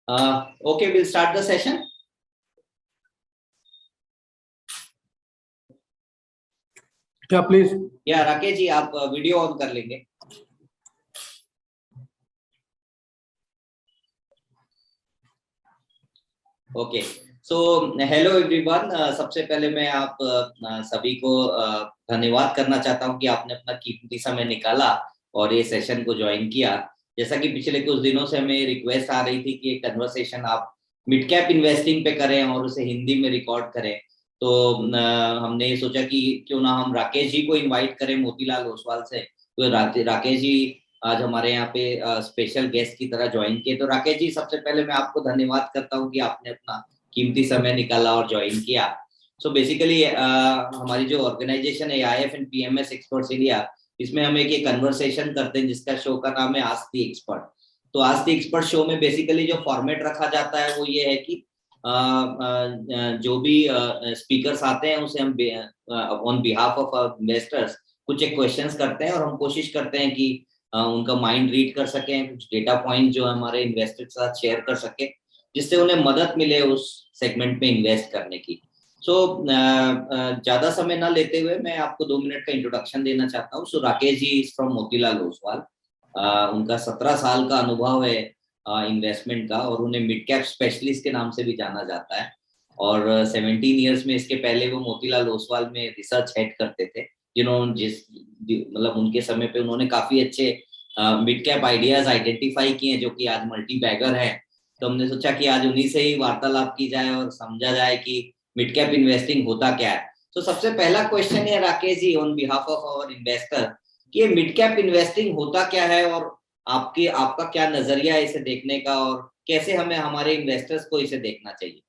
Okay, we'll start the session. क्या please? या राकेश जी आप वीडियो ऑन कर लेंगे? Okay, so hello everyone. सबसे पहले मैं आप सभी को धन्यवाद करना चाहता हूं कि आपने अपना कीमती समय निकाला और ये सेशन को ज्वाइन किया। जैसा कि पिछले कुछ दिनों से हमें रिक्वेस्ट आ रही थी कि एक कन्वर्सेशन आप मिड कैप इन्वेस्टिंग पे करें और उसे हिंदी में रिकॉर्ड करें, तो हमने ये सोचा कि क्यों ना हम राकेश जी को इनवाइट करें मोतीलाल ओसवाल से। तो राकेश जी आज हमारे यहाँ पे स्पेशल गेस्ट की तरह ज्वाइन किए। तो राकेश जी, सबसे पहले मैं आपको धन्यवाद करता हूँ कि आपने अपना कीमती समय निकाला और ज्वाइन किया। सो बेसिकली हमारी जो ऑर्गेनाइजेशन है IIF and PMS experts India, इसमें हम एक कन्वर्सेशन करते हैं जिसका शो का नाम है आस्क द एक्सपर्ट। तो आस्क द एक्सपर्ट शो में बेसिकली जो फॉर्मेट रखा जाता है वो ये है कि जो भी स्पीकर्स आते हैं उसे हम ऑन बिहाफ ऑफ इन्वेस्टर्स कुछ एक क्वेश्चंस करते हैं और हम कोशिश करते हैं कि उनका माइंड रीड कर सकें, कुछ डेटा पॉइंट जो हमारे इन्वेस्टर के साथ शेयर कर सके जिससे उन्हें मदद मिले उस सेगमेंट में इन्वेस्ट करने की। सो ज्यादा समय ना लेते हुए मैं आपको 2 मिनट का इंट्रोडक्शन देना चाहता हूँ। सो राकेश जी इज फ्रॉम मोतीलाल ओसवाल। उनका 17 साल का अनुभव है इन्वेस्टमेंट का और उन्हें मिड कैप स्पेशलिस्ट के नाम से भी जाना जाता है। और 17 ईयर्स में इसके पहले वो मोतीलाल ओसवाल में रिसर्च हेड करते थे, मतलब उनके समय पे उन्होंने काफी अच्छे मिड कैप आइडियाज आइडेंटिफाई किए जो कि आज मल्टी बैगर हैं। तो हमने सोचा कि आज उन्हीं से ही वार्तालाप की जाए और समझा जाए कि मिड कैप इन्वेस्टिंग होता क्या है। तो सबसे पहला क्वेश्चन है Rakesh ji on behalf of our investor कि मिड कैप इन्वेस्टिंग होता क्या है और आपका क्या नजरिया है इसे देखने का और कैसे हमें हमारे इन्वेस्टर्स को इसे देखना चाहिए?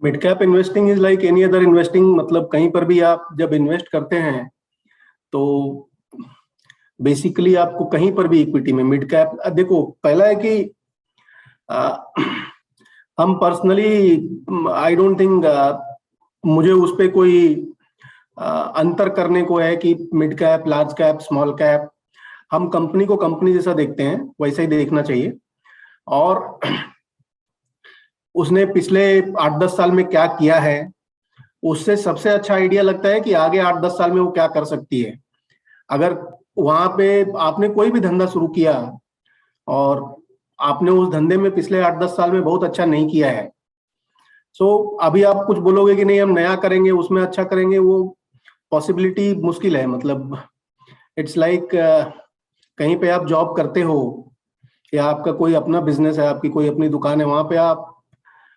Mid cap investing is like any other investing. मतलब कहीं पर भी आप जब इन्वेस्ट करते हैं तो बेसिकली आपको कहीं पर भी इक्विटी में मिड कैप, देखो पहला है कि हम पर्सनली आई डोंट थिंक मुझे उस पर कोई अंतर करने को है कि mid cap, large cap, small cap. हम कंपनी को कंपनी जैसा देखते हैं, वैसा ही देखना चाहिए। और उसने पिछले 8-10 साल में क्या किया है उससे सबसे अच्छा आइडिया लगता है कि आगे 8-10 साल में वो क्या कर सकती है। अगर वहां पे आपने कोई भी धंधा शुरू किया और आपने उस धंधे में पिछले 8-10 साल में बहुत अच्छा नहीं किया है, सो अभी आप कुछ बोलोगे कि नहीं हम नया करेंगे उसमें अच्छा करेंगे, वो पॉसिबिलिटी मुश्किल है। मतलब इट्स लाइक कहीं पे आप जॉब करते हो या आपका कोई अपना बिजनेस है, आपकी कोई अपनी दुकान है, वहां पे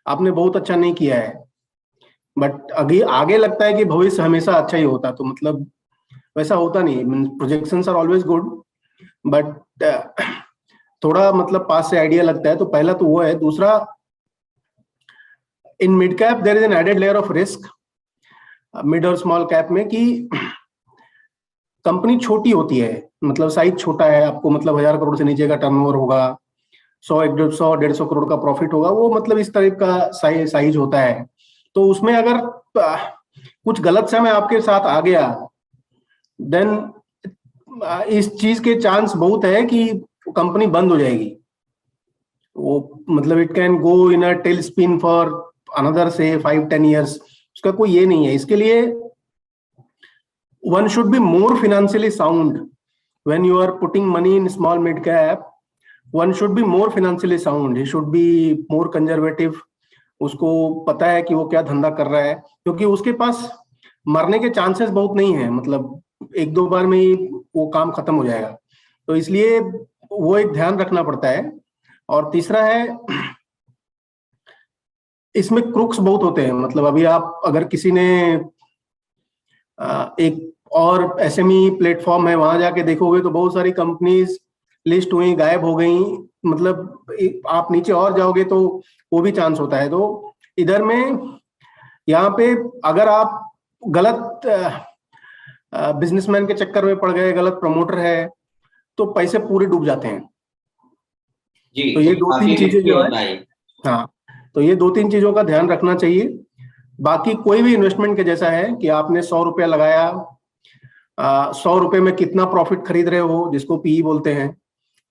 आपने बहुत अच्छा नहीं किया है बट आगे आगे लगता है कि भविष्य हमेशा अच्छा ही होता। तो मतलब वैसा होता नहीं। Projections are always good but थोड़ा मतलब पास से आइडिया लगता है। तो पहला तो वो है। दूसरा, in mid cap there is an added layer of risk mid और स्मॉल कैप में कि कंपनी छोटी होती है, मतलब साइज छोटा है। आपको मतलब 1000 करोड़ से नीचे का टर्नओवर होगा, 100-150 करोड़ का प्रॉफिट होगा, वो मतलब इस टाइप का साइज होता है। तो उसमें अगर कुछ गलत समय आपके साथ आ गया देन इस चीज के चांस बहुत है कि कंपनी बंद हो जाएगी। वो मतलब it can go in a tail spin for another say 5-10 years. उसका कोई ये नहीं है। इसके लिए one should be more financially sound when you are putting money in small mid cap. One should be more financially sound. He should be more conservative. उसको पता है कि वो क्या धंधा कर रहा है, क्योंकि उसके पास मरने के चांसेस बहुत नहीं है। मतलब 1-2 बार में ही वो काम खत्म हो जाएगा। तो इसलिए वो एक ध्यान रखना पड़ता है। और तीसरा है, इसमें क्रुक्स बहुत होते हैं। मतलब अभी आप अगर किसी ने एक और SME प्लेटफॉर्म है, वहां जाके देखोगे तो बहुत सारी कंपनीज लिस्ट हुई, गायब हो गई। मतलब आप नीचे और जाओगे तो वो भी चांस होता है। तो इधर में यहाँ पे अगर आप गलत बिजनेसमैन के चक्कर में पड़ गए, गलत प्रमोटर है, तो पैसे पूरे डूब जाते हैं। जी, तो ये 2-3 चीजें जो है, हाँ, तो ये 2-3 चीजों का ध्यान रखना चाहिए। बाकी कोई भी इन्वेस्टमेंट के जैसा है कि आपने 100 रुपया लगाया, 100 रुपए में कितना प्रॉफिट खरीद रहे हो, जिसको PE बोलते हैं।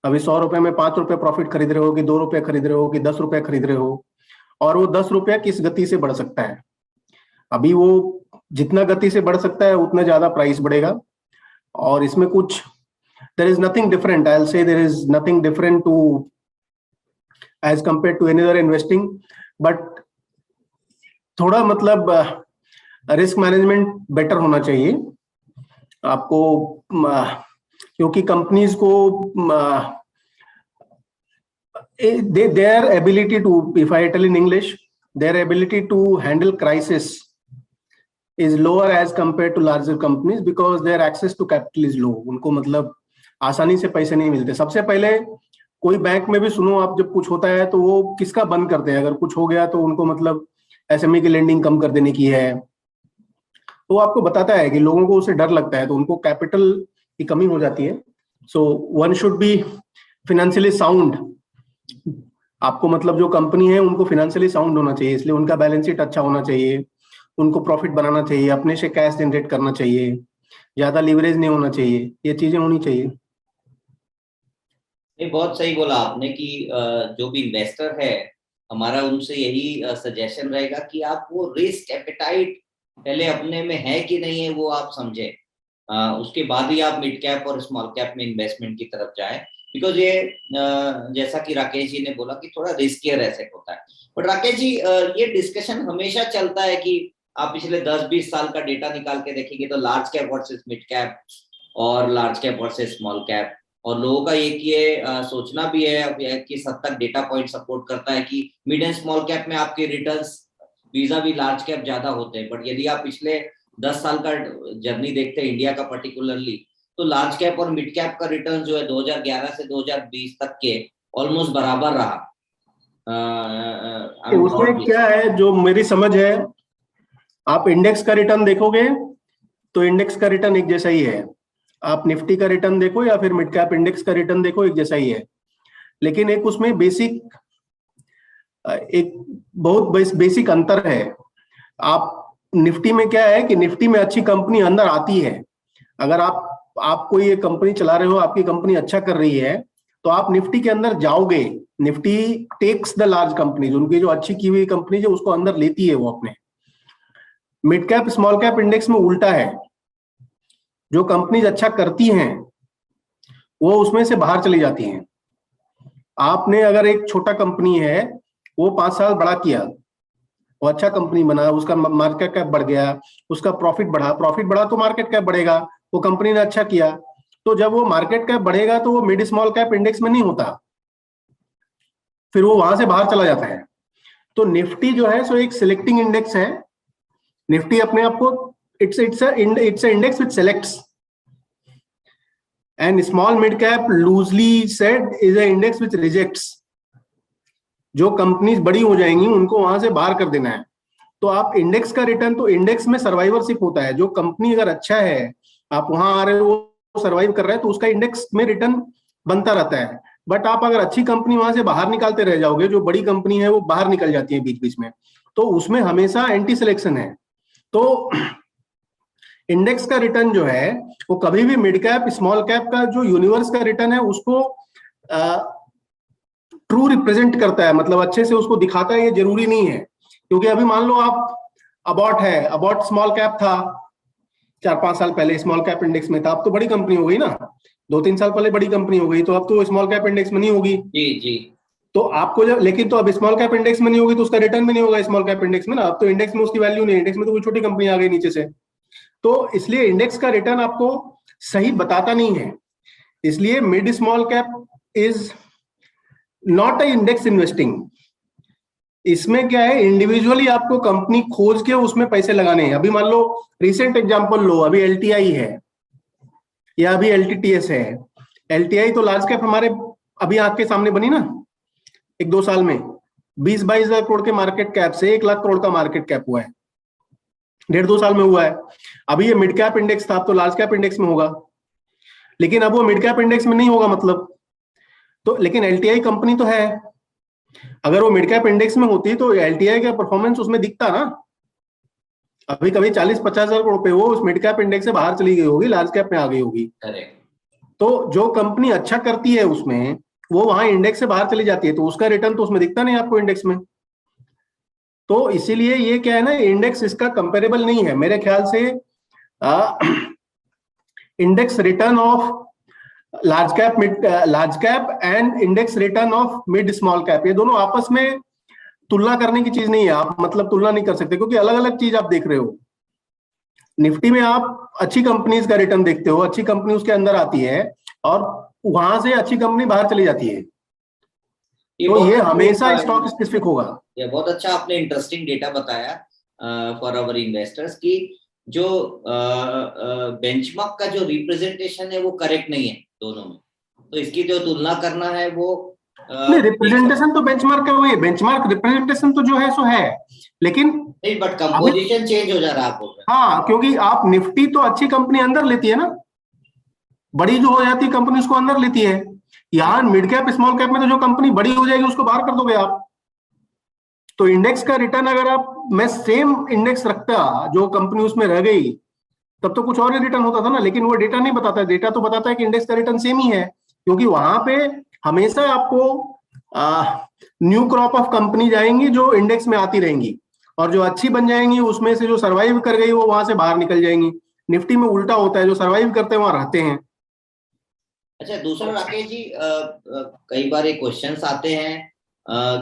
अभी 100 रुपए में 5 रुपए प्रॉफिट खरीद रहे हो कि 2 रुपए खरीद रहे हो कि 10 रुपए खरीद रहे हो, और वो 10 रुपया किस गति से बढ़ सकता है। अभी वो जितना गति से बढ़ सकता है उतना ज्यादा प्राइस बढ़ेगा। और इसमें कुछ there is nothing different, I will say there is nothing different to as compare to any other investing, but थोड़ा मतलब रिस्क मैनेजमेंट बेटर होना चाहिए आपको, क्योंकि कंपनीज को their ability to, if I tell in English, their ability to handle crisis is lower as compared to larger companies because their access to capital is low. उनको मतलब आसानी से पैसे नहीं मिलते। सबसे पहले कोई बैंक में भी सुनो आप, जब कुछ होता है तो वो किसका बंद करते हैं, अगर कुछ हो गया तो उनको मतलब एसएमई की लेंडिंग कम कर देने की है, तो आपको बताता है कि लोगों को उससे डर लगता है, तो उनको कैपिटल की कमी हो जाती है। So one should be financially sound. आपको मतलब जो कंपनी है उनको फिनेंशियली साउंड होना चाहिए, इसलिए उनका बैलेंस शीट अच्छा होना चाहिए, उनको प्रॉफिट बनाना चाहिए, अपने से कैश जनरेट करना चाहिए, ज्यादा लीवरेज नहीं होना चाहिए, ये चीजें होनी चाहिए। ये बहुत सही बोला आपने कि जो भी इन्वेस्टर है हमारा उनसे यही सजेशन रहेगा कि आप वो रिस्क एपेटाइट पहले अपने में है कि नहीं है वो आप समझे, उसके बाद ही आप मिड कैप और स्मॉल कैप में इन्वेस्टमेंट की तरफ जाएं। बिकॉज ये जैसा कि राकेश जी ने बोला कि थोड़ा रिस्कियर एसेट होता है। बट राकेश जी ये डिस्कशन हमेशा चलता है कि आप पिछले 10-20 साल का डेटा निकाल के देखेंगे तो large cap versus mid cap और large cap versus small cap, और लोगों का एक ये सोचना भी है कि किस हद तक डेटा पॉइंट सपोर्ट करता है कि मिड एंड स्मॉल कैप में आपके रिटर्न्स वीजा भी लार्ज कैप ज्यादा होते हैं। बट यदि आप पिछले 10 साल का जर्नी देखते हैं इंडिया का पर्टिकुलरली, तो लार्ज कैप और मिड कैप का रिटर्न जो है 2011 से 2020 तक के ऑलमोस्ट बराबर रहा। उसमें क्या है जो मेरी समझ है, आप इंडेक्स का रिटर्न देखोगे तो इंडेक्स का रिटर्न एक जैसा ही है, आप निफ्टी का रिटर्न देखो या फिर मिड कैप इंडेक्स का रिटर्न देखो एक जैसा ही है। लेकिन एक उसमें एक बहुत बेसिक अंतर है। आप निफ्टी में क्या है कि निफ्टी में अच्छी कंपनी अंदर आती है। अगर आप कोई ये कंपनी चला रहे हो, आपकी कंपनी अच्छा कर रही है, तो आप निफ्टी के अंदर जाओगे। Nifty takes the large companies, उनकी जो अच्छी की हुई कंपनी है उसको अंदर लेती है वो अपने। Mid cap small cap index में उल्टा है, जो कंपनीज अच्छा करती हैं वो उसमें से बाहर चली जाती हैं। आपने अगर एक छोटा कंपनी है, वो 5 साल बड़ा किया, वो अच्छा कंपनी बना, उसका मार्केट कैप बढ़ गया, उसका प्रॉफिट बढ़ा तो मार्केट कैप बढ़ेगा, वो कंपनी ने अच्छा किया। तो जब वो मार्केट कैप बढ़ेगा तो वो मिड स्मॉल कैप इंडेक्स में नहीं होता, फिर वो वहां से बाहर चला जाता है। तो निफ्टी जो है सो एक सिलेक्टिंग इंडेक्स है। निफ्टी अपने आप को it's index which selects, and small mid cap loosely said is a index which rejects. जो कंपनीज बड़ी हो जाएंगी उनको वहां से बाहर कर देना है। तो आप इंडेक्स का रिटर्न, तो इंडेक्स में सर्वाइवरशिप होता है, जो कंपनी अगर अच्छा है, आप वहां आ रहे हो, वो सर्वाइव कर रहे हैं, तो उसका इंडेक्स में रिटर्न बनता रहता है। बट आप अगर अच्छी कंपनी वहां से बाहर निकालते रह जाओगे, जो बड़ी कंपनी है वो बाहर निकल जाती है बीच बीच में, तो उसमें हमेशा एंटी सिलेक्शन है। तो इंडेक्स का रिटर्न जो है वो कभी भी मिड कैप स्मॉल कैप का जो यूनिवर्स का रिटर्न है उसको ट्रू रिप्रेजेंट करता है, मतलब अच्छे से उसको दिखाता है। ये जरूरी नहीं है, क्योंकि अभी मान लो आप अबॉट है, अबॉट स्मॉल कैप था 4-5 साल पहले, स्मॉल कैप इंडेक्स में था, अब तो बड़ी कंपनी हो गई ना, 2-3 साल पहले बड़ी कंपनी हो गई, तो अब तो स्मॉल कैप इंडेक्स में नहीं होगी। जी जी। तो आपको जब, लेकिन तो अब स्मॉल कैप इंडेक्स में नहीं होगी तो उसका रिटर्न भी नहीं होगा स्मॉल कैप इंडेक्स में ना, अब तो इंडेक्स में उसकी वैल्यू नहीं है, इंडेक्स में तो कोई छोटी कंपनी आ गई नीचे से। तो इसलिए इंडेक्स का रिटर्न आपको सही बताता नहीं है। इसलिए mid small cap is not a index investing. इसमें क्या है, इंडिविजुअली आपको कंपनी खोज के उसमें पैसे लगाने हैं। अभी मान लो रिसेंट एग्जांपल लो, अभी एलटीआई है या अभी एलटीटीएस है। एलटीआई तो लार्ज कैप हमारे अभी आंख के सामने बनी ना, 1-2 साल में 20-22 हजार करोड़ के मार्केट कैप से 1 लाख करोड़ का मार्केट कैप हुआ है, 1.5-2 साल में हुआ है। अभी ये मिड कैप इंडेक्स था, तो लार्ज कैप इंडेक्स में होगा, लेकिन अब वो मिड कैप इंडेक्स में नहीं होगा मतलब। तो लेकिन एलटीआई कंपनी तो है, अगर वो मिड कैप इंडेक्स में होती तो एलटीआई का परफॉर्मेंस उसमें दिखता ना। अभी कभी 40-50 हजार करोड़ पे वो उस मिड कैप इंडेक्स से बाहर चली गई होगी, लार्ज कैप में आ गई होगी। करेक्ट। तो जो कंपनी अच्छा करती है उसमें, वो वहां इंडेक्स से बाहर चली जाती है, तो उसका रिटर्न तो उसमें दिखता नहीं आपको इंडेक्स में। तो इसीलिए ये क्या है ना, इंडेक्स इसका कंपेरेबल नहीं है मेरे ख्याल से। Index return of large cap and index return of mid small cap, ये दोनों आपस में तुलना करने की चीज नहीं है। आप मतलब तुलना नहीं कर सकते, क्योंकि अलग अलग चीज आप देख रहे हो। निफ्टी में आप अच्छी कंपनीज का रिटर्न देखते हो, अच्छी कंपनी उसके अंदर आती है और वहां से अच्छी कंपनी बाहर चली जाती है, तो ये हमेशा स्टॉक स्पेसिफिक होगा। ये बहुत अच्छा आपने इंटरेस्टिंग डेटा बताया फॉर आवर इन्वेस्टर्स की जो बेंचमार्क का जो रिप्रेजेंटेशन है वो करेक्ट नहीं है दोनों में, तो इसकी जो तुलना करना है वो नहीं, रिप्रेजेंटेशन तो बेंचमार्क का वही है, बेंचमार्क रिप्रेजेंटेशन तो जो है सो है, लेकिन नहीं, बट कंपोजिशन चेंज हो जा रहा है आप बोल रहे हैं। हाँ, क्योंकि आप निफ्टी तो अच्छी कंपनी अंदर लेती है ना, बड़ी जो हो जाती है कंपनी उसको अंदर लेती है। यहाँ मिड कैप स्मॉल कैप में तो जो कंपनी बड़ी हो जाएगी उसको बाहर कर दोगे आप। तो इंडेक्स का रिटर्न अगर आप, मैं सेम इंडेक्स रखता जो कंपनी उसमें रह गई, तब तो कुछ और ही रिटर्न होता था ना, लेकिन वो डेटा नहीं बताता है। डेटा तो बताता है कि इंडेक्स का रिटर्न सेम ही है, क्योंकि वहां पे हमेशा आपको न्यू क्रॉप ऑफ कंपनी जाएंगी जो इंडेक्स में आती रहेंगी, और जो अच्छी बन जाएंगी उसमें से जो सर्वाइव कर गई वो वहां से बाहर निकल जाएंगी। निफ्टी में उल्टा होता है, जो सर्वाइव करते हैं वहां रहते हैं। अच्छा, दूसरा राकेश जी, कई बार ये क्वेश्चंस आते हैं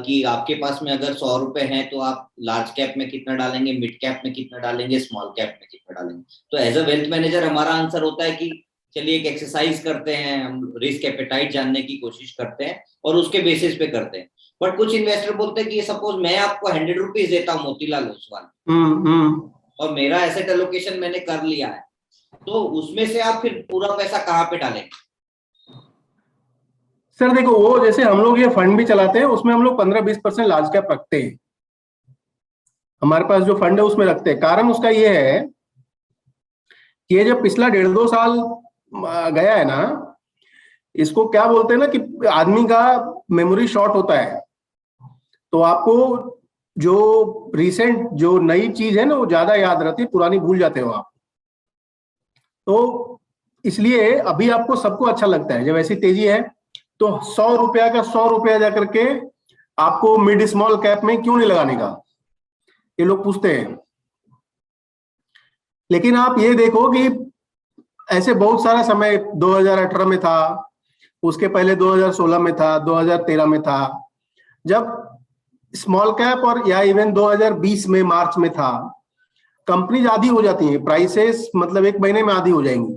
कि आपके पास में अगर 100 रुपए हैं तो आप लार्ज कैप में कितना डालेंगे, मिड कैप में कितना डालेंगे, स्मॉल कैप में कितना डालेंगे। तो एज अ वेल्थ मैनेजर हमारा आंसर होता है कि चलिए एक एक्सरसाइज करते हैं, हम रिस्क एपेटाइट जानने की कोशिश करते हैं और उसके बेसिस पे करते हैं। बट कुछ इन्वेस्टर बोलते हैं कि सपोज मैं आपको 100 रुपीज देता हूँ मोतीलाल ओसवाल, और मेरा एसेट एलोकेशन मैंने कर लिया है, तो उसमें से आप फिर पूरा पैसा कहाँ पे डालेंगे? सर देखो, वो जैसे हम लोग ये फंड भी चलाते हैं, उसमें हम लोग 15-20% लार्ज कैप रखते हैं। हमारे पास जो फंड है उसमें रखते हैं। कारण उसका ये है कि ये जब पिछला 1.5-2 साल गया है ना, इसको क्या बोलते हैं ना कि आदमी का मेमोरी शॉर्ट होता है, तो आपको जो रिसेंट जो नई चीज है ना वो ज्यादा याद रहती है, पुरानी भूल जाते हो आप। तो इसलिए अभी आपको सबको अच्छा लगता है, जब ऐसी तेजी है तो 100 रुपया का 100 रुपया जाकर के आपको मिड स्मॉल कैप में क्यों नहीं लगाने का, ये लोग पूछते हैं। लेकिन आप ये देखो कि ऐसे बहुत सारा समय 2018 में था, उसके पहले 2016 में था, 2013 में था, जब स्मॉल कैप, और या इवन 2020 में मार्च में था। कंपनीज आधी हो जाती हैं, प्राइसेस मतलब 1 महीने में आधी हो जाएंगी।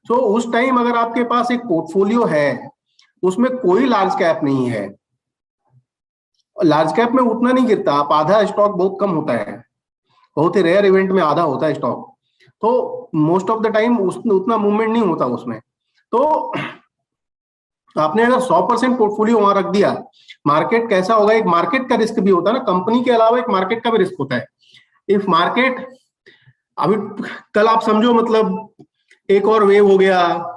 तो उस टाइम अगर आपके पास एक पोर्टफोलियो है, उसमें कोई लार्ज कैप नहीं है, लार्ज कैप में उतना नहीं गिरता, आप आधा स्टॉक बहुत कम होता है, बहुत ही रेयर इवेंट में आधा होता है स्टॉक, तो मोस्ट ऑफ द टाइम उतना मूवमेंट नहीं होता उसमें। तो आपने अगर 100% पोर्टफोलियो वहां रख दिया, मार्केट कैसा होगा, एक मार्केट का रिस्क भी होता है ना, कंपनी के अलावा एक मार्केट का भी रिस्क होता है। इफ मार्केट अभी कल आप समझो मतलब एक और वेव हो गया,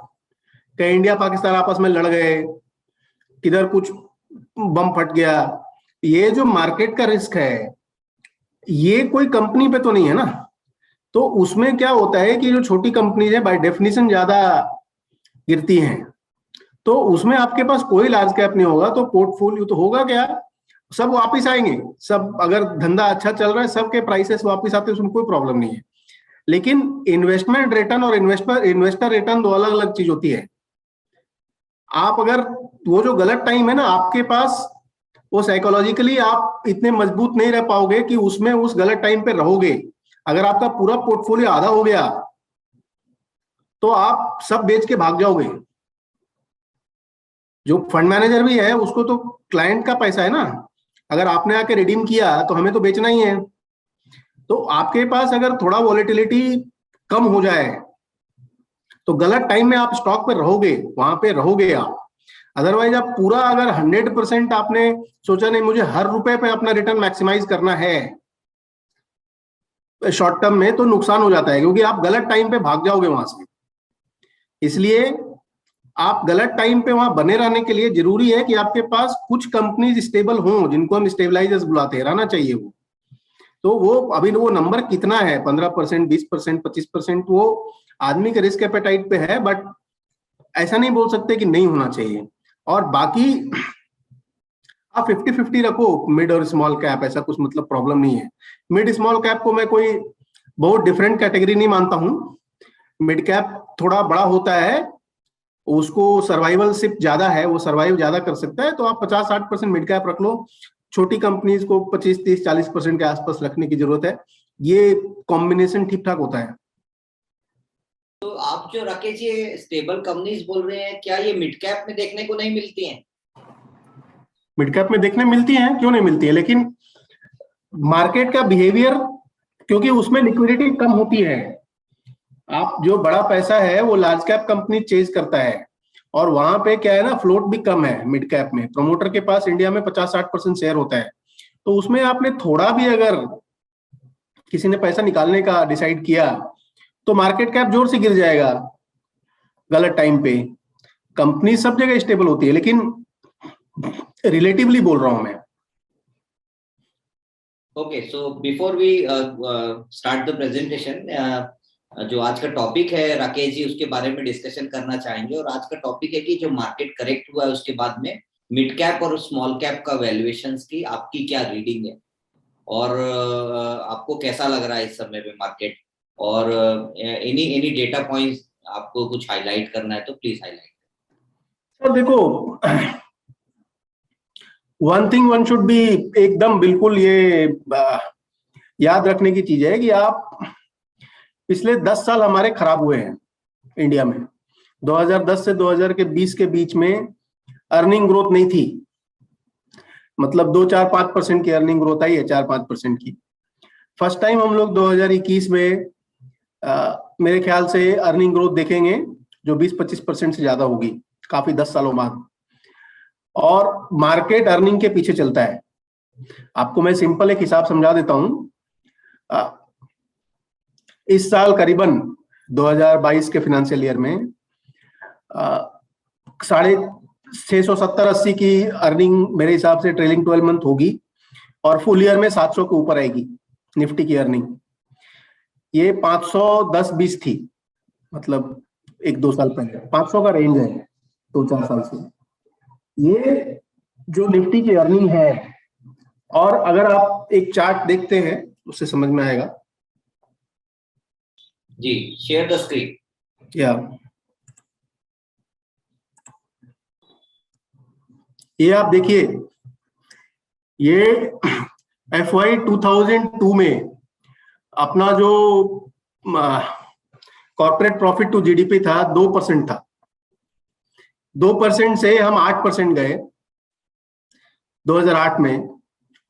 कहीं इंडिया पाकिस्तान आपस में लड़ गए, किधर कुछ बम फट गया, ये जो मार्केट का रिस्क है ये कोई कंपनी पे तो नहीं है ना। तो उसमें क्या होता है कि जो छोटी कंपनीज है बाय डेफिनेशन ज्यादा गिरती हैं, तो उसमें आपके पास कोई लार्ज कैप नहीं होगा, तो पोर्टफोलियो तो होगा क्या, सब वापस आएंगे, सब अगर धंधा अच्छा चल रहा है सबके प्राइसेस वापस आते हैं, उसमें कोई प्रॉब्लम नहीं है। लेकिन इन्वेस्टमेंट रिटर्न और इन्वेस्टर रिटर्न दो अलग अलग चीज होती है। आप अगर वो जो गलत टाइम है ना आपके पास, वो साइकोलॉजिकली आप इतने मजबूत नहीं रह पाओगे कि उसमें उस गलत टाइम पे रहोगे। अगर आपका पूरा पोर्टफोलियो आधा हो गया तो आप सब बेच के भाग जाओगे। जो फंड मैनेजर भी है उसको तो क्लाइंट का पैसा है ना, अगर आपने आके रिडीम किया तो हमें तो बेचना ही है। तो आपके पास अगर थोड़ा वॉलेटिलिटी कम हो जाए तो गलत टाइम में आप स्टॉक पे रहोगे, वहां पे रहोगे आप। अदरवाइज आप पूरा अगर 100% आपने सोचा नहीं मुझे हर रुपए पे अपना रिटर्न मैक्सिमाइज करना है शॉर्ट टर्म में, तो नुकसान हो जाता है, क्योंकि आप गलत टाइम पे भाग जाओगे वहां से। इसलिए आप गलत टाइम पे वहां बने रहने के लिए जरूरी है कि आपके पास कुछ कंपनीज स्टेबल हों, जिनको हम स्टेबलाइजर्स बुलाते हैं, रहना चाहिए वो। तो वो अभी वो नंबर कितना है, 15%, 20%, 25%, वो आदमी के रिस्क एपेटाइट पे है। बट ऐसा नहीं बोल सकते कि नहीं होना चाहिए। और बाकी आप 50-50 रखो, मिड और स्मॉल कैप, ऐसा कुछ मतलब प्रॉब्लम नहीं है। मिड स्मॉल कैप को मैं कोई बहुत डिफरेंट कैटेगरी नहीं मानता हूँ। मिड कैप थोड़ा बड़ा होता है, उसको सर्वाइवलशिप ज्यादा है, वो सर्वाइव ज्यादा कर सकता है, तो आप 50-60% मिड कैप रख लो। छोटी कंपनीज को 25-30-40% के आसपास रखने की जरूरत है। ये कॉम्बिनेशन ठीक ठाक होता है। तो आप जो राकेश ये स्टेबल कंपनीज बोल रहे हैं, क्या ये मिड कैप में देखने को नहीं मिलती हैं? मिड कैप में देखने मिलती है, क्यों नहीं मिलती है, लेकिन मार्केट का बिहेवियर, क्योंकि उसमें लिक्विडिटी कम होती है। आप जो बड़ा पैसा है वो लार्ज कैप कंपनी चेज करता है, और वहां पे क्या है ना, फ्लोट भी कम है। मिड कैप में प्रमोटर के पास इंडिया में 50-60% शेयर होता है, तो उसमें आपने थोड़ा भी अगर किसी ने पैसा निकालने का डिसाइड किया तो मार्केट कैप जोर से गिर जाएगा गलत टाइम पे। कंपनी सब जगह स्टेबल होती है, लेकिन रिलेटिवली बोल रहा हूं मैं। Okay, so before we start the presentation, जो आज का टॉपिक है राकेश जी, उसके बारे में डिस्कशन करना चाहेंगे। और आज का टॉपिक है कि जो मार्केट करेक्ट हुआ है उसके बाद में मिड कैप और स्मॉल कैप का वैल्यूएशंस की आपकी क्या रीडिंग है, और आपको कैसा लग रहा है इस समय पे मार्केट, और एनी एनी डेटा पॉइंट्स आपको कुछ हाईलाइट करना है तो प्लीज हाईलाइट। सर देखो, one thing one should be, एकदम बिल्कुल ये याद रखने की चीज है कि आप, पिछले 10 साल हमारे खराब हुए हैं इंडिया में। 2010 से 2020 के बीच में अर्निंग ग्रोथ नहीं थी, मतलब 2-4-5% की अर्निंग ग्रोथ आई है, 4-5% की। फर्स्ट टाइम हम लोग 2021 में मेरे ख्याल से अर्निंग ग्रोथ देखेंगे जो 20-25% से ज्यादा होगी, काफी 10 सालों बाद। और मार्केट अर्निंग के पीछे चलता है। आपको मैं सिंपल एक हिसाब समझा देता हूं। इस साल करीबन 2022 के फाइनेंशियल ईयर में 670-80 की अर्निंग मेरे हिसाब से ट्रेलिंग 12 मंथ होगी, और फुल ईयर में 700 के ऊपर आएगी निफ्टी की अर्निंग। ये 510-20 थी, मतलब 1-2 साल पहले 500 का रेंज है 2-4 साल से। ये जो निफ्टी की अर्निंग है, और अगर आप एक चार्ट देखते हैं उससे समझ में आएगा। जी, शेयर द स्क्रीन। या ये आप देखिए, ये FY 2002 में अपना जो कॉर्पोरेट प्रॉफिट टू जीडीपी था 2% था। 2% से हम 8% गए 2008 में,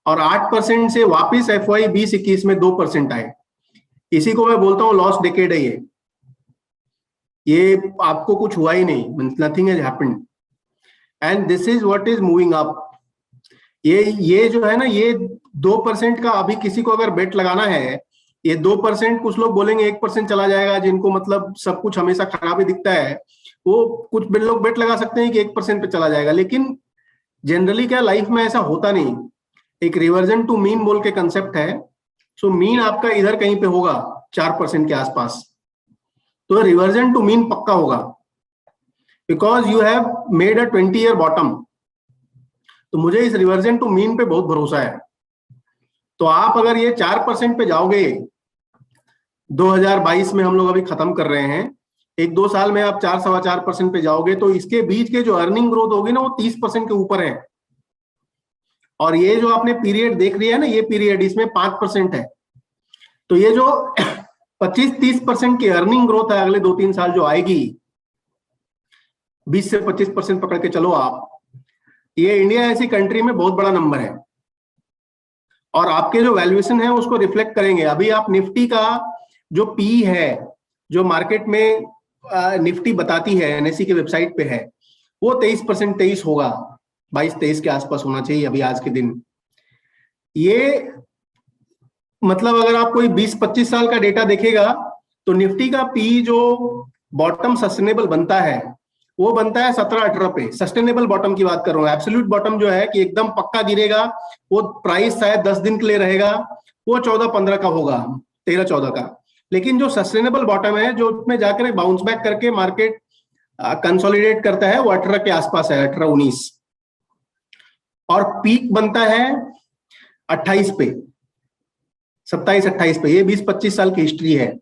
और 8% से वापिस FY 2021 में 2% आए। इसी को मैं बोलता हूँ लॉस्ट डेकेड है ये आपको कुछ हुआ ही नहीं, nothing has happened, and this is what is moving up. ये जो है ना, ये 2% का, अभी किसी को अगर बेट लगाना है, ये 2%, कुछ लोग बोलेंगे 1% चला जाएगा, जिनको मतलब सब कुछ हमेशा खराब ही दिखता है, वो कुछ लोग बेट लगा सकते हैं कि 1% पे चला जाएगा। लेकिन जनरली क्या, लाइफ में ऐसा होता नहीं। एक रिवर्जन टू मीन बोल के कंसेप्ट है। सो मीन आपका इधर कहीं पे होगा 4% के आसपास, तो रिवर्जन टू मीन पक्का होगा, because you have made a 20-year bottom. तो मुझे इस रिवर्जन टू मीन पे बहुत भरोसा है। तो आप अगर ये 4% पे जाओगे, 2022 में हम लोग अभी खत्म कर रहे हैं, 1-2 साल में आप 4-4.25% पे जाओगे, तो इसके बीच के जो अर्निंग ग्रोथ होगी ना, वो 30% के ऊपर है। और ये जो आपने पीरियड देख लिया है ना, ये पीरियड, इसमें 5% है। तो ये जो 25-30% की अर्निंग ग्रोथ है अगले 2-3 साल जो आएगी, 20 से 25% पकड़ के चलो आप, ये इंडिया ऐसी कंट्री में बहुत बड़ा नंबर है, और आपके जो वैल्यूएशन है उसको रिफ्लेक्ट करेंगे। अभी आप निफ्टी का जो पी है, जो मार्केट में निफ्टी बताती है, एनएससी की वेबसाइट पे है, वो 23%, 23 होगा, 22-23 के आसपास होना चाहिए अभी आज के दिन। ये मतलब अगर आप कोई 20-25 साल का डेटा देखेगा, तो निफ्टी का पी जो बॉटम सस्टेनेबल बनता है, वो बनता है 17-18 पे। सस्टेनेबल बॉटम की बात कर रहा हूँ। एब्सोल्यूट बॉटम जो है कि एकदम पक्का गिरेगा, वो प्राइस शायद 10 दिन के लिए रहेगा, वो 14-15 का होगा, 13-14 का। लेकिन जो सस्टेनेबल बॉटम है, जो उसमें जाकर बाउंस बैक करके मार्केट कंसोलिडेट करता है वो 18 के आसपास है, 18-19, और पीक बनता है 28 पे, 27-28 पे। ये 20-25 साल की हिस्ट्री है।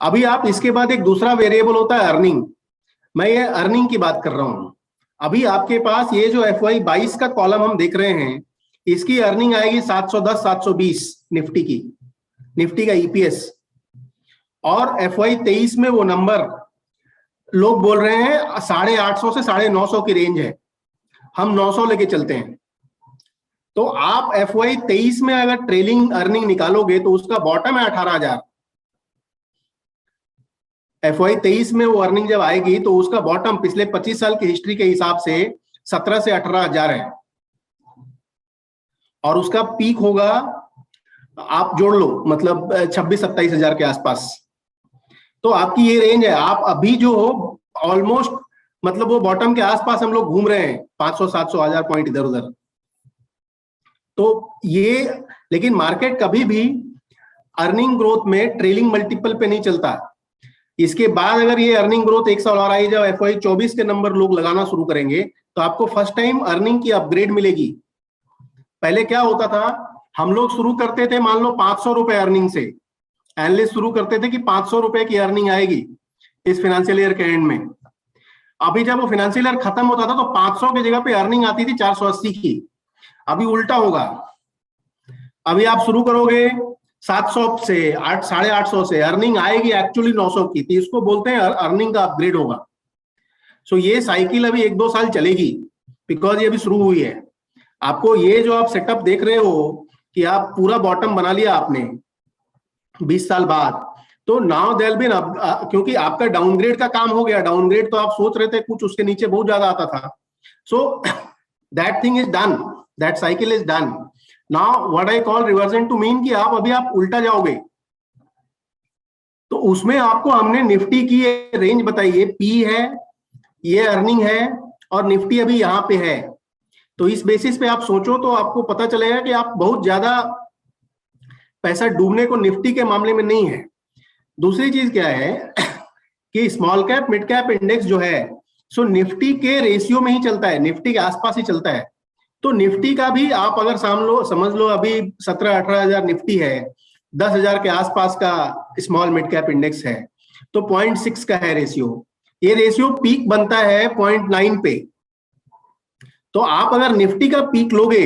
अभी आप इसके बाद एक दूसरा वेरिएबल होता है अर्निंग। मैं ये अर्निंग की बात कर रहा हूं। अभी आपके पास ये जो FY22 का कॉलम हम देख रहे हैं, इसकी अर्निंग आएगी 710-720 निफ्टी का EPS, और FY23 में वो नंबर लोग बोल रहे हैं 850 से 950 की रेंज है। हम 900 लेके चलते हैं। तो आप FY23 में अगर ट्रेलिंग अर्निंग निकालोगे तो उसका बॉटम है 18,000। FY23 में वो अर्निंग जब आएगी तो उसका बॉटम पिछले 25 साल की हिस्ट्री के हिसाब से 17 से 18,000 है, और उसका पीक होगा, आप जोड़ लो, मतलब 26-27 हजार के आसपास। तो आपकी ये रेंज है। आप अभी जो हो ऑलमोस्ट, मतलब वो बॉटम के आसपास हम लोग घूम रहे हैं, 500-700 हजार पॉइंट इधर उधर। तो ये, लेकिन मार्केट कभी भी अर्निंग ग्रोथ में ट्रेलिंग मल्टीपल पे नहीं चलता। इसके बाद अगर ये अर्निंग ग्रोथ एक साल और आई, जब FY24 के नंबर लोग लगाना शुरू करेंगे तो आपको फर्स्ट टाइम अर्निंग की अपग्रेड मिलेगी। पहले क्या होता था, हम लोग शुरू करते थे मान लो 500 रुपए अर्निंग से, एनालिस्ट शुरू करते थे कि 500 रुपए की अर्निंग आएगी इस फाइनेंशियल ईयर के एंड में। अभी जब वो फाइनेंशियल ईयर खत्म होता था तो 500 की जगह पे अर्निंग आती थी 480 की। अभी उल्टा होगा। अभी आप शुरू करोगे 700 से, 850 से, अर्निंग आएगी एक्चुअली 900 की, तो इसको बोलते हैं अर्निंग का अपग्रेड होगा। सो ये साइकिल अभी 1-2 साल चलेगी, बिकॉज ये अभी शुरू हुई है। आपको ये जो आप सेटअप देख रहे हो कि आप पूरा बॉटम बना लिया आपने 20 साल बाद, तो नाउ देयर बी, क्योंकि आपका डाउनग्रेड का काम हो गया। डाउनग्रेड तो आप सोच रहे थे कुछ उसके नीचे बहुत ज्यादा आता था। So that thing is done, that cycle is done. Now what I call reversion to mean, कि अभी आप उल्टा जाओगे। तो उसमें आपको हमने निफ्टी की ये रेंज बताई, ये पी है, ये अर्निंग है, और निफ्टी अभी यहाँ पे है। तो इस बेसिस पे आप सोचो तो आपको पता चलेगा कि आप बहुत ज्यादा पैसा डूबने को निफ्टी के मामले में नहीं है। दूसरी चीज क्या है कि small cap mid cap index जो है, सो निफ्टी के रेशियो में ही चलता है, निफ्टी के आसपास ही चलता है। तो निफ्टी का भी आप अगर समझ लो अभी 17-18 हजार निफ्टी है, 10 हजार के आसपास का स्मॉल मिड कैप इंडेक्स है, तो 0.6 का है रेशियो। ये रेशियो पीक बनता है 0.9 पे। तो आप अगर निफ्टी का पीक लोगे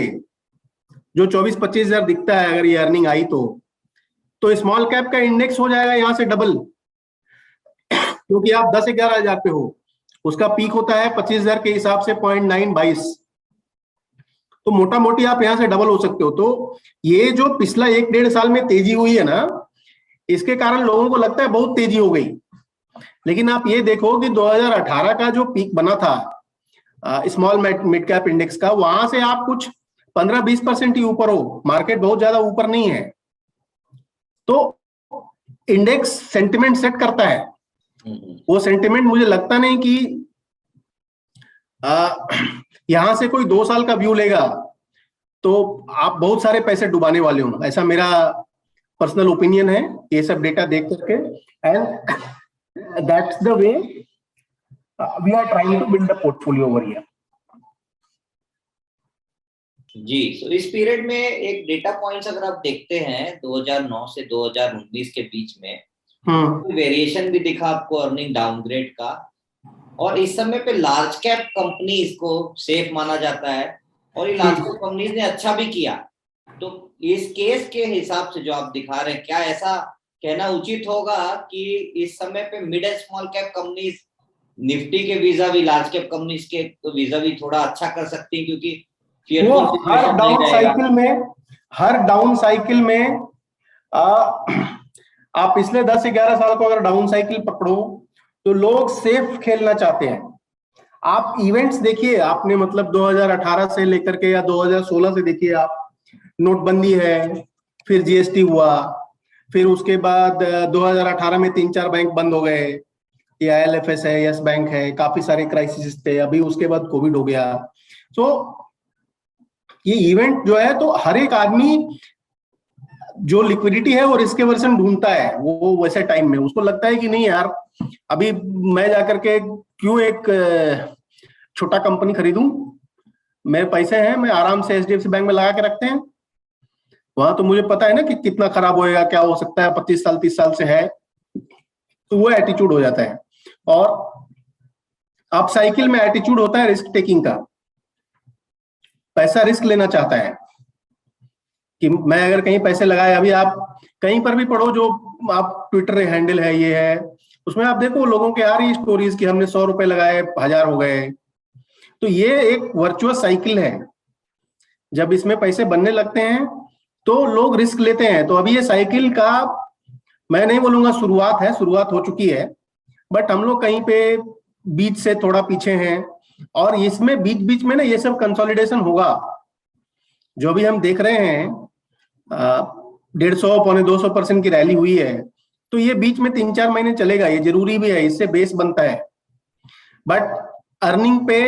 जो 24-25 हजार दिखता है, अगर ये अर्निंग आई तो स्मॉल कैप का इंडेक्स हो जाएगा यहां से डबल, क्योंकि आप 10-11 हजार पे हो। उसका पीक होता है 25 हजार के हिसाब से 0.922, तो मोटा मोटी आप यहां से डबल हो सकते हो। तो ये जो पिछला 1-1.5 साल में तेजी हुई है ना, इसके कारण लोगों को लगता है बहुत तेजी हो गई। लेकिन आप ये देखो कि 2018 का जो पीक बना था स्मॉल मिड कैप इंडेक्स का, वहां से आप कुछ 15-20% ही ऊपर हो, मार्केट बहुत ज्यादा ऊपर नहीं है। तो इंडेक्स सेंटिमेंट सेट करता है। वो सेंटिमेंट मुझे लगता नहीं कि यहां से कोई 2 साल का व्यू लेगा तो आप बहुत सारे पैसे डुबाने वाले हो, ऐसा मेरा पर्सनल ओपिनियन है ये सब डेटा देख करके। And that's the way we are trying to build a portfolio over here. जी, तो इस पीरियड में एक डेटा पॉइंट्स अगर आप देखते हैं 2009 से 2019 के बीच में वेरिएशन भी दिखा आपको अर्निंग डाउनग्रेड का, और इस समय पे लार्ज कैप कंपनीज को सेफ माना जाता है, और ये लार्ज कैप कंपनीज ने अच्छा भी किया। तो इस केस के हिसाब से जो आप दिखा रहे हैं, क्या ऐसा कहना उचित होगा कि इस समय पे mid and small cap companies Nifty के वीजा भी लार्ज कैप कंपनीज के वीजा भी थोड़ा अच्छा कर सकती हैं, क्योंकि वो हर डाउन साइकिल में आप पिछले 10-11 साल को अगर डाउन साइकिल पकड़ो तो लोग सेफ खेलना चाहते हैं। आप इवेंट्स देखिए, आपने मतलब 2018 से लेकर के या 2016 से देखिए आप, नोटबंदी है, फिर जीएसटी हुआ, फिर उसके बाद 2018 में 3-4 बैंक बंद हो गए, ये IL&FS है, यस बैंक है, काफी सारे क्राइसिस थे। अभी उसके बाद कोविड हो गया। तो ये इवेंट जो है, तो हर एक आदमी जो लिक्विडिटी है वो रिस्क वर्जन ढूंढता है। वो वैसे टाइम में उसको लगता है कि नहीं यार, अभी मैं जाकर के क्यों एक छोटा कंपनी खरीदूं? मेरे पैसे हैं, मैं आराम से एचडीएफसी बैंक में लगा के रखते हैं। वहां तो मुझे पता है ना कि कितना खराब होएगा, क्या हो सकता है, 25 साल 30 साल से है, तो वो एटीट्यूड हो जाता है। और अप साइकिल में एटीट्यूड होता है रिस्क टेकिंग का, पैसा रिस्क लेना चाहता है कि मैं अगर कहीं पैसे लगाए, अभी आप कहीं पर भी पढ़ो, जो आप ट्विटर हैंडल है ये है, उसमें आप देखो लोगों के आ रही स्टोरीज कि हमने 100 रुपए लगाए 1000 हो गए। तो ये एक वर्चुअस साइकिल है, जब इसमें पैसे बनने लगते हैं तो लोग रिस्क लेते हैं। तो अभी ये साइकिल का मैं नहीं बोलूंगा शुरुआत है, शुरुआत हो चुकी है, बट हम लोग कहीं पे बीच से थोड़ा पीछे हैं, और इसमें बीच बीच में ना ये सब कंसोलिडेशन होगा। जो भी हम देख रहे हैं 150 पौने 200% की रैली हुई है, तो ये बीच में 3-4 महीने चलेगा, ये जरूरी भी है, इससे बेस बनता है। बट अर्निंग पे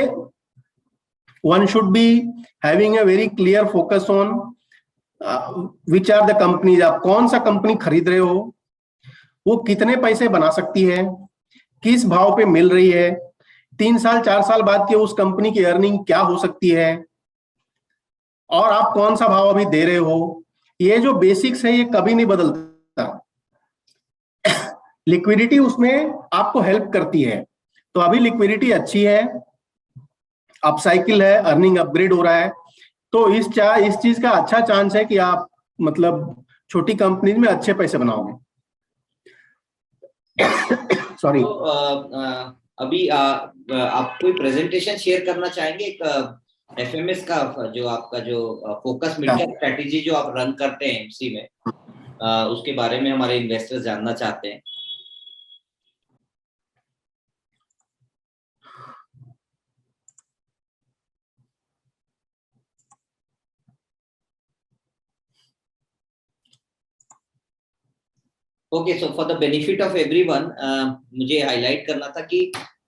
one should be having a very clear focus on which are the companies, आप कौन सा कंपनी खरीद रहे हो, वो कितने पैसे बना सकती है, किस भाव पे मिल रही है, 3 साल 4 साल बाद की उस कंपनी की अर्निंग क्या हो सकती है, और आप कौन सा भाव अभी दे रहे हो। ये जो बेसिक्स है ये कभी नहीं बदलता। लिक्विडिटी उसमें आपको हेल्प करती है। तो अभी लिक्विडिटी अच्छी है, अप साइकिल है, अर्निंग अपग्रेड हो रहा है, तो इस चीज का अच्छा चांस है कि आप मतलब छोटी कंपनीज में अच्छे पैसे बनाओगे। सॉरी। तो अभी आप कोई प्रेजेंटेशन शेयर करना चाहेंगे, एक एफएमएस का जो आपका जो फोकस मिड कैप स्ट्रेटेजी जो आप रन करते हैं एमसी में, उसके बारे में हमारे इन्वेस्टर्स जानना चाहते हैं। Okay, so for the benefit of everyone, मुझे हाईलाइट करना था कि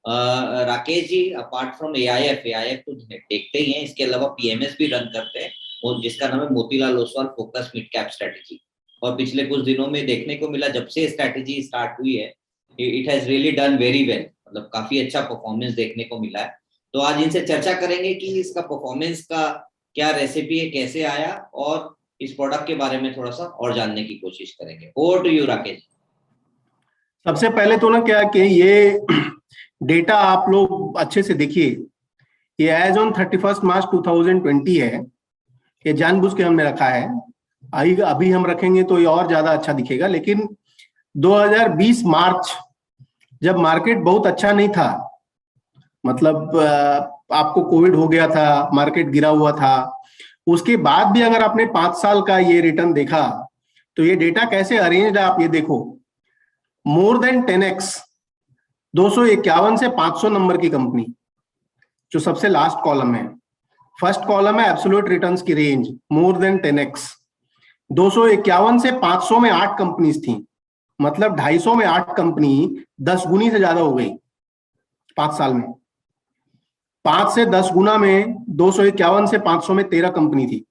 Rakesh ji apart from AIF तो देखते ही हैं, इसके अलावा पीएमएस भी रन करते हैं, और जिसका नाम है Motilal Oswal focus mid cap strategy. और पिछले कुछ दिनों में देखने को मिला, जब से स्ट्रेटेजी स्टार्ट हुई है, it has really done very well, मतलब काफी अच्छा परफॉर्मेंस देखने को मिला है। तो आज इनसे चर्चा करेंगे कि इसका परफॉर्मेंस का क्या रेसिपी है, कैसे आया, और इस प्रोडक्ट के बारे में थोड़ा सा और जानने की कोशिश करेंगे। Over to you Rakesh. सबसे पहले तो ना क्या कि ये डेटा आप लोग अच्छे से देखिए, ये एज ऑन 31 मार्च 2020 है, ये जानबूझ के हमने रखा है। अभी हम रखेंगे तो ये और ज्यादा अच्छा दिखेगा, लेकिन 2020 मार्च जब मार्केट बहुत अच्छा नहीं था, मतलब आपको कोविड हो गया था, मार्केट गिरा हुआ था, उसके बाद भी अगर आपने 5 साल का ये रिटर्न देखा तो ये डेटा कैसे अरेंज्ड है आप ये देखो। मोर देन 10x, 251 से 500 नंबर की कंपनी, जो सबसे लास्ट कॉलम है। फर्स्ट कॉलम है एब्सोल्यूट रिटर्न्स की रेंज, मोर देन 10x। 251 से 500 में 8 कंपनीज थी, मतलब 250 में 8 कंपनी 10 गुनी से ज्यादा हो गई 5 साल में। 5 से 10 गुना में 251 से 500 में 13 कंपनी थी।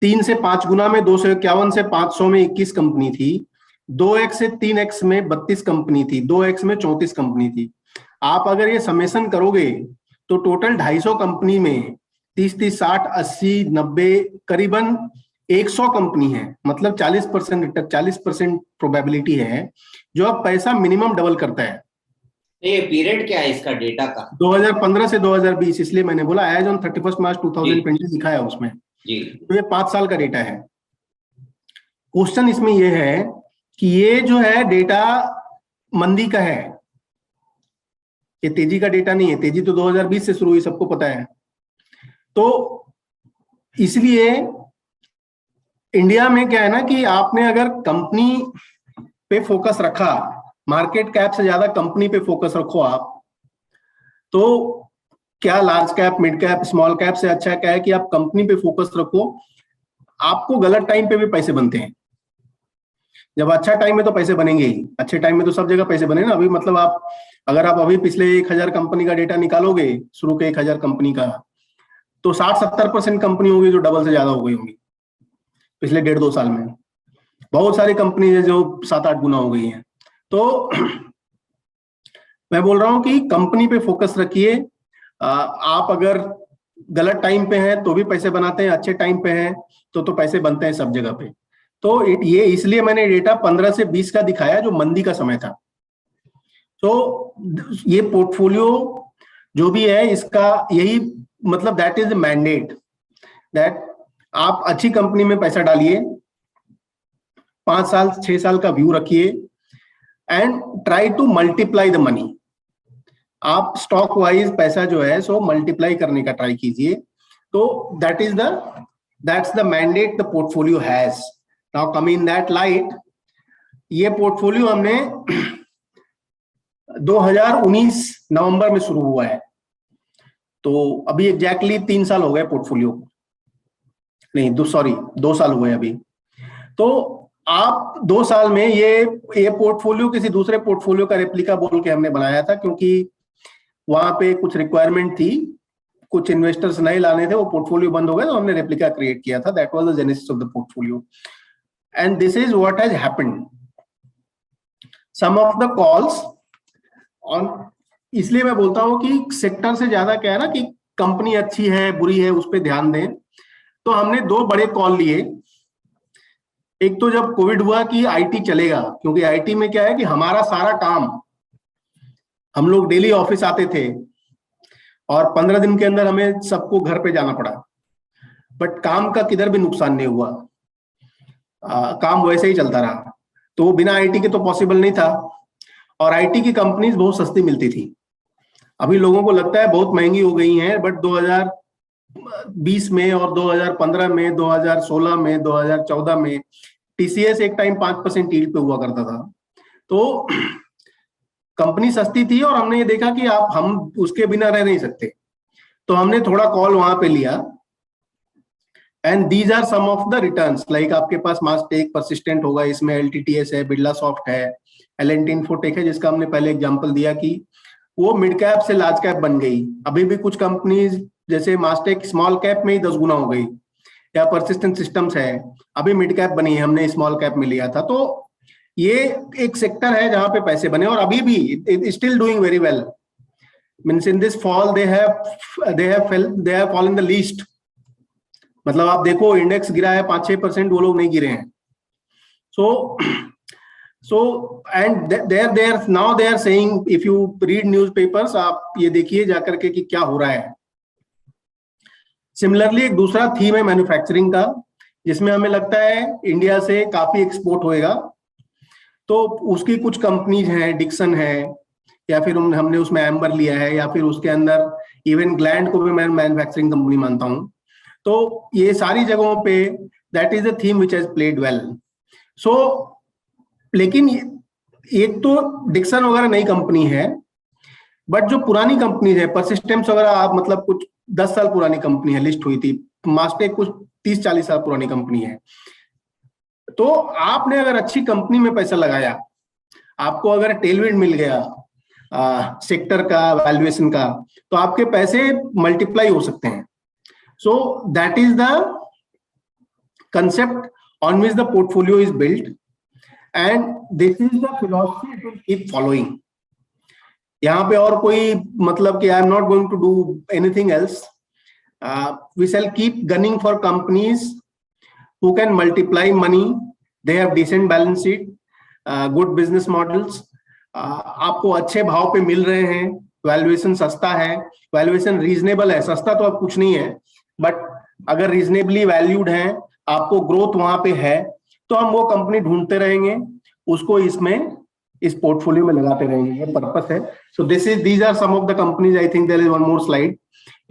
3 से 5 गुना में 251 से 500 में 21 कंपनी थी। 2x से 3x में 32 कंपनी थी। 2x में 34 कंपनी थी। आप अगर ये समेशन करोगे तो टोटल 250 कंपनी में 30-30, 60, 80, 90, करीबन 100 कंपनी है, मतलब 40% 40% प्रोबेबिलिटी है जो अब पैसा मिनिमम डबल करता है। ये पीरियड क्या है इसका डेटा का? 2015 से 2020, इसलिए मैंने बोला एज ऑन 31 मार्च 2020 लिखा है उसमें। जी। तो ये 5 साल का डेटा है। क्वेश्चन इसमें ये है कि ये जो है डेटा मंदी का है, ये तेजी का डेटा नहीं है। तेजी तो 2020 से शुरू हुई, सबको पता है। तो इसलिए इंडिया में क्या है ना कि आपने अगर कंपनी पे फोकस रखा, मार्केट कैप से ज्यादा कंपनी पे फोकस रखो आप, तो क्या large cap, mid cap, small cap से अच्छा क्या है कि आप कंपनी पे फोकस रखो। आपको गलत टाइम पे भी पैसे बनते हैं। जब अच्छा टाइम में तो पैसे बनेंगे ही, अच्छे टाइम में तो सब जगह पैसे बने ना। अभी मतलब आप अगर आप अभी पिछले 1000 कंपनी का डेटा निकालोगे, शुरू के 1000 कंपनी का, तो 60-70% कंपनी होगी जो डबल से ज्यादा हो गई होंगी पिछले 1.5-2 साल में। बहुत सारी कंपनी है जो 7-8 गुना हो गई हैं। तो मैं बोल रहा हूँ कि कंपनी पे फोकस रखिए। आप अगर गलत टाइम पे हैं तो भी पैसे बनाते हैं, अच्छे टाइम पे हैं तो पैसे बनते हैं सब जगह पे। तो ये इसलिए मैंने डेटा 15 से 20 का दिखाया जो मंदी का समय था। तो ये पोर्टफोलियो जो भी है इसका यही मतलब that is the mandate that आप अच्छी कंपनी में पैसा डालिए, 5 साल 6 साल का व्यू रखिए and try to multiply the money. आप स्टॉक वाइज पैसा जो है सो मल्टीप्लाई करने का ट्राई कीजिए। तो that's the mandate the portfolio has. Now come in that light, ये पोर्टफोलियो हमने 2019 नवंबर में शुरू हुआ है, तो अभी एग्जैक्टली 3 साल हो गए पोर्टफोलियो को, नहीं 2 साल हुए अभी। तो आप 2 साल में ये पोर्टफोलियो किसी दूसरे पोर्टफोलियो का रेप्लिका बोल के हमने बनाया था, क्योंकि वहां पे कुछ रिक्वायरमेंट थी, कुछ इन्वेस्टर्स नए लाने थे, वो पोर्टफोलियो बंद हो गए तो हमने रेप्लिका क्रिएट किया था। That was the genesis of the portfolio and this is what has happened. Some of the calls on, इसलिए मैं बोलता हूं कि सेक्टर से ज्यादा क्या है ना कि कंपनी अच्छी है बुरी है उस पर ध्यान दें। तो हमने 2 बड़े कॉल लिए। एक तो जब कोविड हुआ कि आईटी चलेगा, क्योंकि आईटी में क्या है कि हमारा सारा काम, हम लोग डेली ऑफिस आते थे और 15 दिन के अंदर हमें सबको घर पे जाना पड़ा, बट काम का किधर भी नुकसान नहीं हुआ। काम वैसे ही चलता रहा। तो वो बिना आईटी के तो पॉसिबल नहीं था, और आईटी की कंपनीज बहुत सस्ती मिलती थी। अभी लोगों को लगता है बहुत महंगी हो गई हैं, बट 2020 में और 2015 में, 2016 में, 2014 में टीसीएस एक टाइम 5% यील्ड पे हुआ करता था। तो कंपनी सस्ती थी और हमने ये देखा कि हम उसके बिना रह नहीं सकते, तो हमने थोड़ा कॉल वहां पे लिया। And these are some of the returns, like आपके पास मास्टेक परसिस्टेंट होगा, इसमें एलटीटीएस है, बिरला सॉफ्ट है, एल&टी इन्फोटेक है, जिसका हमने पहले एग्जांपल दिया कि वो मिड कैप से लार्ज कैप बन गई। अभी भी कुछ कंपनीज जैसे मास्टेक स्मॉल कैप में ही 10 गुना हो गई, या परसिस्टेंट सिस्टम्स है अभी मिड कैप बनी है, हमने स्मॉल कैप में लिया था। तो ये एक सेक्टर है जहां पे पैसे बने और अभी भी still doing very well. Means in this fall they have fallen the least. मतलब आप देखो इंडेक्स गिरा है 5-6%, वो लोग नहीं गिरे हैं। So and there now they are saying, if you read newspapers, आप ये देखिए जाकर के कि क्या हो रहा है। सिमिलरली एक दूसरा थीम है मैन्युफैक्चरिंग का, जिसमें हमें लगता है इंडिया से काफी एक्सपोर्ट होएगा। तो उसकी कुछ कंपनीज हैं, डिक्सन है, या फिर हमने उसमें एम्बर लिया है, या फिर उसके अंदर इवन ग्लैंड को भी मैं मैन्युफैक्चरिंग कंपनी मानता हूं। तो ये सारी जगहों पे that is the theme which has played well. So लेकिन एक तो डिक्सन वगैरह नई कंपनी है, बट जो पुरानी कंपनी है परसिस्टेंट्स वगैरह, आप मतलब कुछ 10 साल पुरानी कंपनी है, लिस्ट हुई थी। मास्टेक कुछ 30-40 साल पुरानी कंपनी है। तो आपने अगर अच्छी कंपनी में पैसा लगाया, आपको अगर टेलविंड मिल गया सेक्टर का, वैल्यूएशन का, तो आपके पैसे मल्टीप्लाई हो सकते हैं। So that is the concept on which the portfolio is built and this is the philosophy to keep following. यहाँ पे और कोई मतलब कि I am not going to do anything else. We shall keep gunning for companies who can multiply money, they have decent balance sheet, good business models, आपको अच्छे भाव पे मिल रहे हैं, वैल्यूएशन सस्ता है, वैल्यूएशन रीजनेबल है। सस्ता तो अब कुछ नहीं है, बट अगर रीजनेबली वैल्यूड है, आपको ग्रोथ वहां पे है, तो हम वो कंपनी ढूंढते रहेंगे, उसको इस पोर्टफोलियो में लगाते रहेंगे। ये पर्पस है। So these are some of the companies. I think there is one more slide.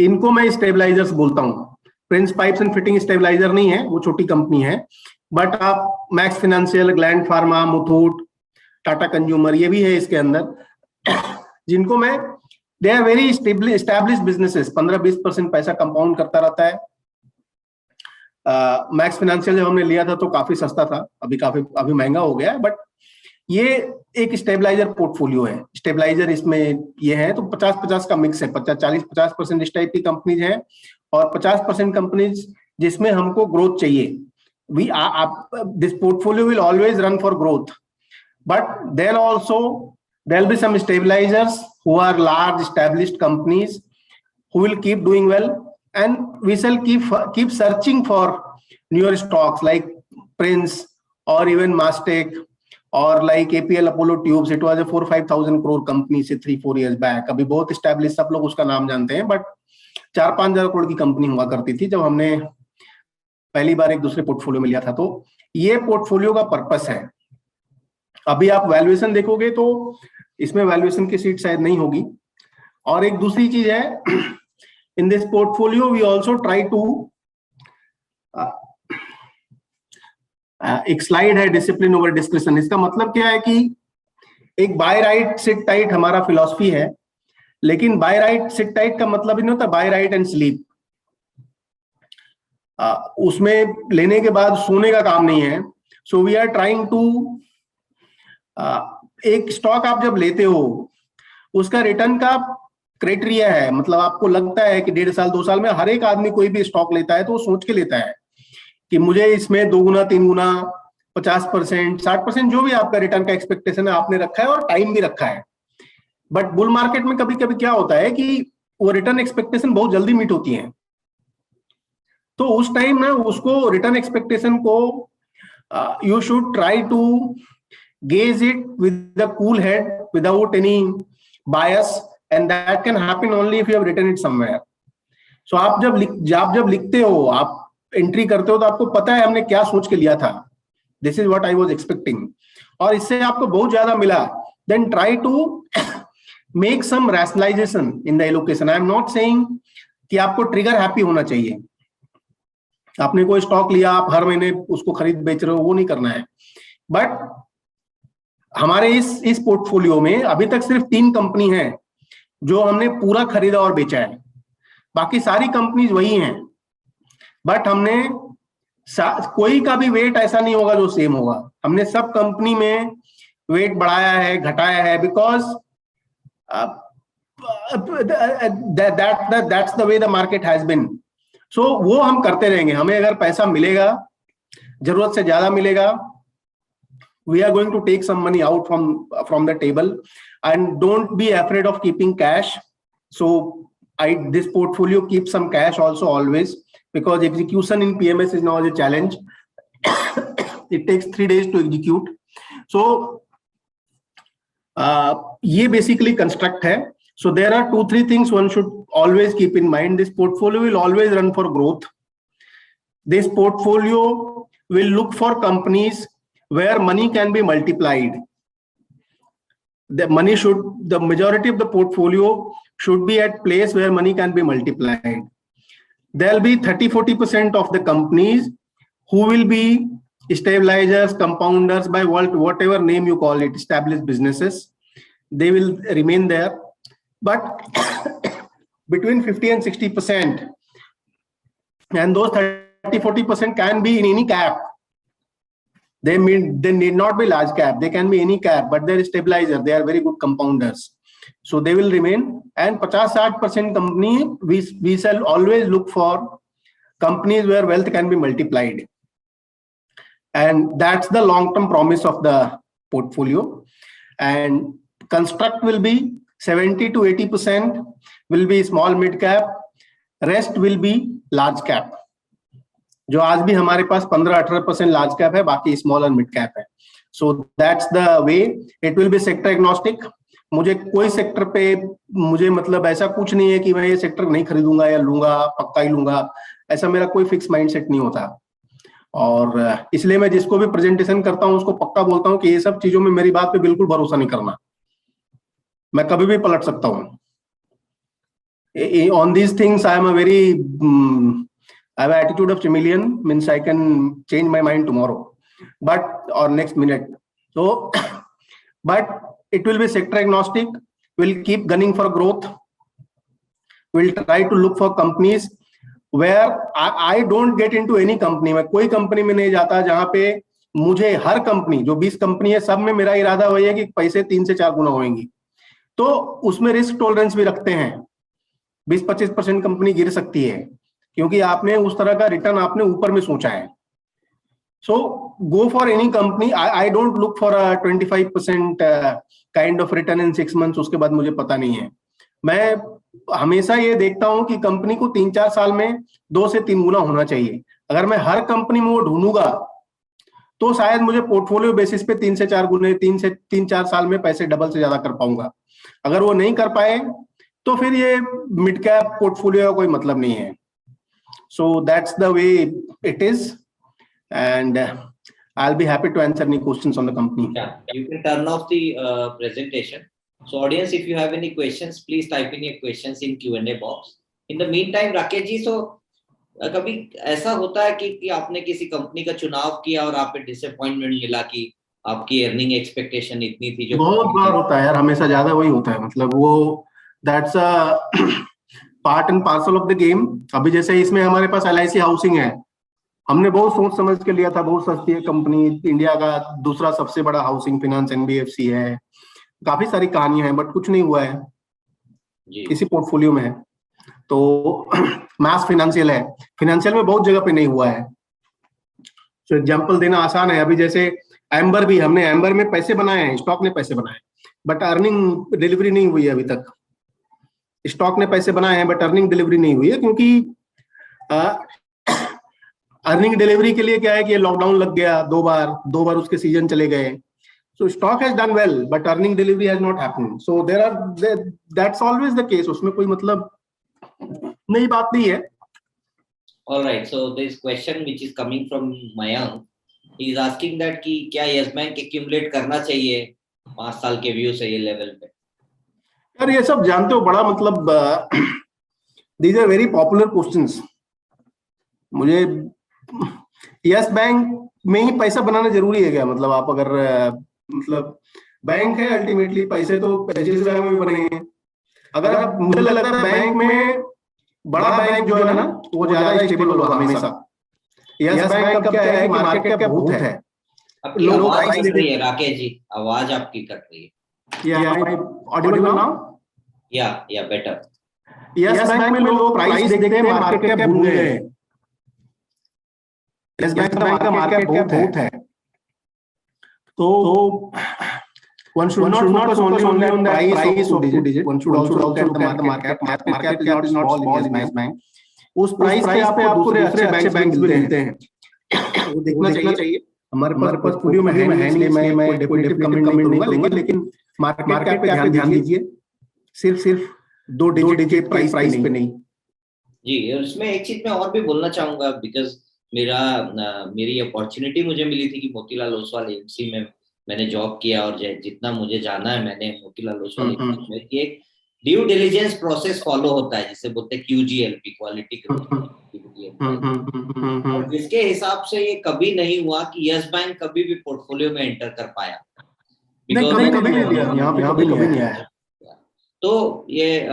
इनको मैं स्टेबलाइजर्स बोलता हूँ। Prince Pipes and fitting stabiliser नहीं है, वो छोटी कंपनी है, बट आप मैक्स फाइनेंशियल, ग्लैंड फार्मा, मुथूट, टाटा कंज्यूमर, ये भी है इसके अंदर, जिनको मैं, they are very established businesses. 15-20% पैसा कंपाउंड करता रहता है। मैक्स फाइनेंशियल जब हमने लिया था तो काफी सस्ता था, अभी महंगा हो गया है, बट ये एक स्टेबलाइजर पोर्टफोलियो है। स्टेबलाइजर इसमें ये है, तो 50-50 का मिक्स है। 40-50% इस टाइप की कंपनीज है और 50% कंपनीज जिसमें हमको ग्रोथ चाहिए। This portfolio will always run for growth, but then also there'll be some stabilizers who are large established companies who will keep doing well, and we shall keep searching for newer stocks like Prince or even Mastech or like APL Apollo Tubes. It was a 4-5,000 crore company से 3-4 years back. अभी बहुत established, सब लोग उसका नाम जानते हैं, but 4-5 हजार करोड़ की कंपनी हुआ करती थी जब हमने पहली बार एक दूसरे पोर्टफोलियो में लिया था। तो ये पोर्टफोलियो का पर्पस है। अभी आप वैल्यूएशन देखोगे तो इसमें वैल्यूएशन की सीट शायद नहीं होगी। और एक दूसरी चीज है, in this portfolio we also try to, एक स्लाइड है डिसिप्लिन ओवर डिस्क्रिप्शन। इसका मतलब क्या है कि एक बाय राइट सिट टाइट हमारा फिलॉसफी है, लेकिन बाय राइट सिट टाइट का मतलब ही नहीं होता बाय राइट एंड स्लीप। उसमें लेने के बाद सोने का काम नहीं है। So we are trying to, एक स्टॉक आप जब लेते हो उसका रिटर्न का क्राइटेरिया है, मतलब आपको लगता है कि 1.5 साल 2 साल में हर एक आदमी कोई भी स्टॉक लेता है तो वो सोच के लेता है कि मुझे इसमें 2 गुना 3 गुना 50% 60% जो भी आपका रिटर्न का एक्सपेक्टेशन है आपने रखा है और टाइम भी रखा है। बट बुल मार्केट में कभी कभी क्या होता है कि वो रिटर्न एक्सपेक्टेशन बहुत जल्दी मीट होती है, तो उस टाइम ना उसको रिटर्न एक्सपेक्टेशन को you should try to gauge it with a cool head without any bias, and that can happen only if you have written it somewhere. So आप जब लिखते हो, आप एंट्री करते हो तो आपको पता है हमने क्या सोच के लिया था, this is what I was expecting, और इससे आपको बहुत ज्यादा मिला, then try to make some rationalisation in the allocation. I am not saying कि आपको ट्रिगर हैप्पी होना चाहिए, आपने कोई स्टॉक लिया आप हर महीने उसको खरीद बेच रहे हो, वो नहीं करना है। बट हमारे इस पोर्टफोलियो में अभी तक सिर्फ 3 कंपनी है जो हमने पूरा खरीदा और बेचा है, बाकी सारी कंपनीज वही हैं। बट हमने कोई का भी वेट ऐसा नहीं होगा जो सेम होगा, हमने सब कंपनी में वेट बढ़ाया है घटाया है, because that's the way the market has been. So वो हम करते रहेंगे। हमें अगर पैसा मिलेगा, जरूरत से ज्यादा मिलेगा, we are going to take some money out from the table, and don't be afraid of keeping cash. So this portfolio keeps some cash also always, because execution in PMS is now a challenge. It takes 3 days to execute. So ये basically construct है. So there are 2-3 things one should always keep in mind. This portfolio will always run for growth. This portfolio will look for companies where money can be multiplied. The majority of the portfolio should be at place where money can be multiplied. There'll be 30-40% of the companies who will be stabilizers, compounders, by whatever name you call it, established businesses. They will remain there. But between 50 and 60%, and those 30-40% can be in any cap. They need not be large cap, they can be any cap, but they're stabilizer, they are very good compounders, so they will remain. And 50-60% company, we shall always look for companies where wealth can be multiplied, and that's the long term promise of the portfolio. And construct will be 70-80% will be small mid cap, rest will be large cap. जो आज भी हमारे पास 15-18% large cap है, बाकी small और mid cap है। So that's the way, it will be sector agnostic. मुझे कोई सेक्टर पे मुझे मतलब ऐसा कुछ नहीं है कि मैं ये सेक्टर नहीं खरीदूंगा या लूंगा, पक्का ही लूंगा, ऐसा मेरा कोई फिक्स माइंडसेट नहीं होता। और इसलिए मैं जिसको भी प्रेजेंटेशन करता हूँ उसको पक्का बोलता हूँ कि ये सब चीजों में मेरी बात पे बिल्कुल भरोसा नहीं करना, मैं कभी भी पलट सकता हूँ। On these things I am a very I have an attitude of chameleon, means I can change my mind tomorrow, or next minute. So, but it will be sector agnostic. We'll keep gunning for growth. We'll try to look for companies where I don't get into any company. मैं कोई company में नहीं जाता जहां पे मुझे हर company, जो 20 company है, सब में मेरा इरादा वही है कि पैसे 3 से 4 गुना होंगी। तो उसमें रिस्क टॉलरेंस भी रखते हैं, 20-25% कंपनी गिर सकती है, क्योंकि आपने उस तरह का रिटर्न आपने ऊपर में सोचा है। So go for any company. I don't look for a 25% kind of return in 6 months. उसके बाद मुझे पता नहीं है. मैं हमेशा ये देखता हूं कि कंपनी को 3-4 साल में 2 से 3 गुना होना चाहिए. अगर मैं हर कंपनी में वो ढूंढूंगा तो शायद मुझे पोर्टफोलियो बेसिस पे 3 से 4 गुने 3-4 साल में पैसे डबल से ज्यादा कर पाऊंगा. अगर वो नहीं कर पाए तो फिर ये मिड कैप पोर्टफोलियो का कोई मतलब नहीं है. So that's the way it is, and I'll be happy to answer any questions on the company. Yeah, you can turn off the presentation. So audience, if you have any questions, please type in your questions in Q&A box. In the meantime, Rakesh ji, so कभी ऐसा होता है कि आपने किसी company का चुनाव किया और आप पे डिसअपॉइंटमेंट मिला कि आपकी अर्निंग एक्सपेक्टेशन इतनी थी जो बहुत बार होता है यार, हमेशा ज्यादा वही होता है. मतलब वो that's a part and parcel of the game. अभी जैसे इसमें हमारे पास LIC हाउसिंग है, हमने बहुत सोच समझ के लिया था. बहुत सस्ती है कंपनी, इंडिया का दूसरा सबसे बड़ा हाउसिंग फाइनेंस NBFC है. काफी सारी कहानियां हैं, बट कुछ नहीं हुआ है जी. इसी पोर्टफोलियो में है. तो मास फाइनेंशियल है, फाइनेंशियल में बहुत जगह पे नहीं हुआ है. तो एग्जांपल देना आसान है. अभी जैसे एम्बर भी, हमने एम्बर में पैसे बनाए हैं, स्टॉक ने पैसे बनाए, बट अर्निंग डिलीवरी नहीं हुई है अभी तक. स्टॉक ने पैसे बनाए हैं बट अर्निंग डिलीवरी नहीं हुई है, क्योंकि अर्निंग डिलीवरी के लिए क्या है कि लॉकडाउन लग गया दो बार उसके सीजन चले गए. सो stock has done well but earning delivery has not happened. So that's always the case. उसमें कोई मतलब नई बात नहीं है. All right, so this question which is coming from Mayank, he is asking that कि क्या यस बैंक एक्यूमुलेट करना चाहिए 5 साल के व्यू से ये लेवल पे? यार ये सब जानते हो, बड़ा मतलब these are very popular questions. मुझे यस बैंक में ही पैसा बनाना जरूरी है क्या? मतलब आप अगर मतलब बैंक है अल्टीमेटली, पैसे तो पैसे में भी बनेंगे. अगर आप, मुझे लगता है बैंक में बड़ा बैंक जो है ना वो ज्यादा स्टेबल होगा हमेशा. यस बैंक का क्या है कि मार्केट का भूत है. आपकी आवाज कट रही है राकेश जी, आवाज आपकी कट रही है. या ऑडिबल नाउ? या बेटर. यस बैंक में लोग प्राइस देखते हैं, मार्केट कैप भूल गए. यस बैंक का मार्केट कैप बहुत है. तो one should not focus only on that price of 2 digit. One should also look at the market cap. Market cap is not small in Yes Bank. उस price पे आपको दूसरे अच्छे banks भी मिलते हैं, वो देखना चाहिए. हमारे पास पोर्टफोलियो में है नहीं, मैं कोई डेफिनेटिव कमेंट नहीं करूंगा, लेकिन मार्केट कैप पे ध्यान दीजिए. सिर्फ 2 डिजिट के प्राइस पे नहीं जी. और इसमें एक चीज मैं और भी बोलना चाहूंगा, बिकॉज मेरी अपॉर्चुनिटी मुझे मिली थी कि मोतीलाल ओसवाल एएमसी में मैंने जॉब किया, और जितना मुझे जाना है मैंने मोतीलाल ओसवाल में कि एक ड्यू डिलिजेंस प्रोसेस फॉलो होता है जिसे बोलते हैं QGLP, क्वालिटी ग्रोथ. और जिसके हिसाब से ये कभी नहीं हुआ कि यस बैंक कभी भी पोर्टफोलियो में एंटर कर पाया. कभी नहीं आया. तो ये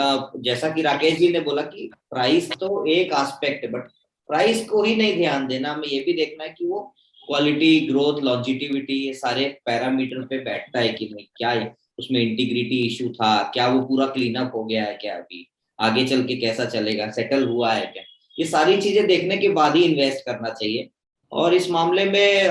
जैसा कि राकेश जी ने बोला कि प्राइस तो एक एस्पेक्ट है, बट प्राइस को ही नहीं ध्यान देना, हमें ये भी देखना है कि वो क्वालिटी, ग्रोथ, लॉन्जिटिविटी, ये सारे पैरामीटर पे बैठता है कि नहीं, क्या है उसमें इंटीग्रिटी इशू था क्या, वो पूरा क्लीन अप हो गया है क्या, अभी आगे चल के कैसा चलेगा, सेटल हुआ है क्या. ये सारी चीजें देखने के बाद ही इन्वेस्ट करना चाहिए. और इस मामले में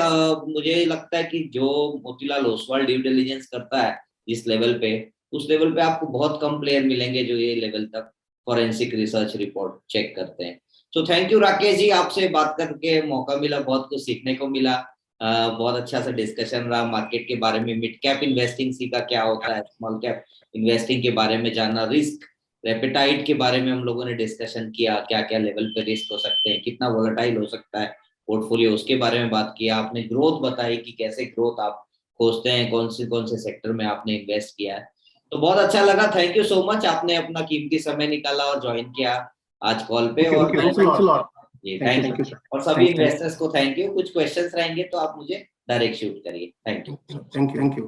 मुझे लगता है कि जो मोतीलाल ओसवाल ड्यू डिलिजेंस करता है जिस लेवल पे, उस लेवल पे आपको बहुत कम प्लेयर मिलेंगे जो ये लेवल तक फॉरेंसिक रिसर्च रिपोर्ट चेक करते हैं. तो थैंक यू राकेश जी, आपसे बात करके मौका मिला, बहुत कुछ सीखने को मिला. बहुत अच्छा सा डिस्कशन रहा मार्केट के बारे में, मिड कैप इन्वेस्टिंग सीखा क्या होता है, स्मॉल कैप इन्वेस्टिंग के बारे में जाना, रिस्क रेपेटाइट के बारे में हम लोगों ने डिस्कशन किया, क्या क्या लेवल पे रिस्क हो सकते हैं, कितना वोलेटाइल हो सकता है पोर्टफोलियो, उसके बारे में बात किया. आपने ग्रोथ बताई कि कैसे ग्रोथ आप खोजते हैं, कौन से सेक्टर में आपने इन्वेस्ट किया है. तो बहुत अच्छा लगा. थैंक यू सो मच, आपने अपना कीमती समय निकाला और ज्वाइन किया आज कॉल पे. और थैंक यू. और सभी इन्वेस्टर्स को थैंक यू. कुछ क्वेश्चंस रहेंगे तो आप मुझे डायरेक्ट शूट करिए. Thank you.